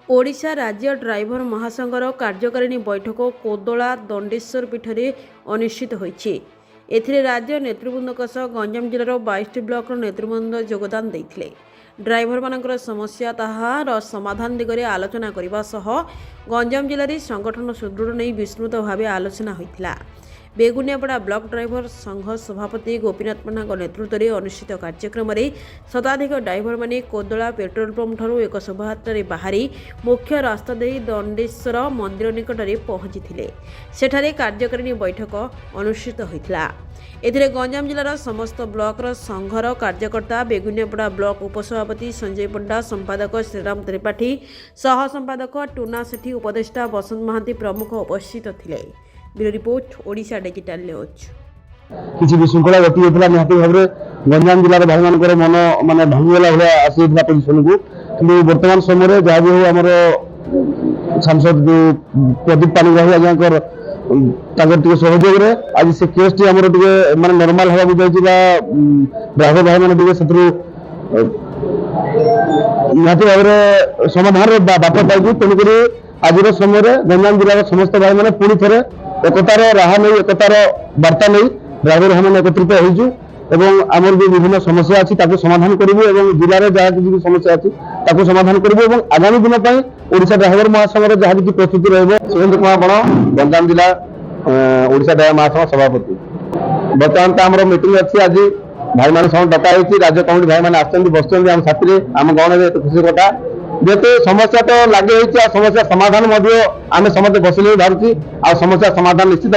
ओडिशा राज्य ड्राइवर महासंघर कार्यकारिणी बैठक कोदोला दंडेश्वर पीठ में अनुष्ठित होईछि। एथिरे राज्य नेतृवृंदक सह गंजाम जिलार 22 ब्लॉक नेतृवृंद योगदान देइथिले। ड्राइवर मानकर समस्या ताहार समाधान दिगरे आलोचना करने सह गंजाम जिले संगठन सुदृढ़ नहीं विस्तृत भाव आलोचना होइथिला। बेगुनियापड़ा ब्लॉक ड्राइवर संघ सभापति गोपीनाथ पन्ना नेतृत्व में अनुष्ठित कार्यक्रम में शताधिक ड्राइवर माने कोदोला पेट्रोल पंप ठारू एक शोभायात्रा बाहरी मुख्य रास्ता दे दंडेश्वर मंदिर निकट में पहुंची सेठारे कार्यकारिणी बैठक अनुष्ठित होइथिला। एथिरे गंजाम जिलार समस्त ब्लॉकर संघर कार्यकर्ता बेगुनियापड़ा ब्लॉक उपसभापति संजय पंडा, संपादक श्रीराम त्रिपाठी, सह संपादक टूना सेठी, उपदेष्टा बसंत महांती प्रमुख उपस्थित थिले। Bureau report Odisha digital news. किसी विशृंखला गति होता निहाती भाव गंजाम जिलार भाई मान मन मानने भांगीगला भाया आसीला पोजिशन को कि बर्तमान समय जहाँ भी आमर सांसद जो प्रदीप पाणिग्राही आज्ञा सहयोग आज से केस टी आम माने नॉर्मल हवा ड्राइवर भाई मैंने निहाती भाव समाधान बाट पाई तेणुक आज समय गंजाम जिलार समस्त भाई मैंने पुणी थे एकतार राह नहीं एकतार वार्ता नहीं ड्राइवर हम एकत्रित होइजु एवं आमर जो विभिन्न समस्या अच्छी समाधान करूँ और जिले में जहाँ किसी समस्या अच्छी समाधान करूँ और आगामी दिन पर ओडिशा ड्राइवर महासंघ जहाँ किसी प्रस्तुति रहिंद्र कुमार बण गंजाम जिला ओडिशा ड्राइवर महासंघ सभापति। बर्तमान तो आम मीटिंग अच्छी आज भाई मान सब डका होती राज्य कमिटी भाई मैंने आम बस आम साथी आम गण में खुशी कथा जेहेतु समस्या तो लगे समस्या समाधान आम समस्त बस बाहर समस्या समाधान निश्चित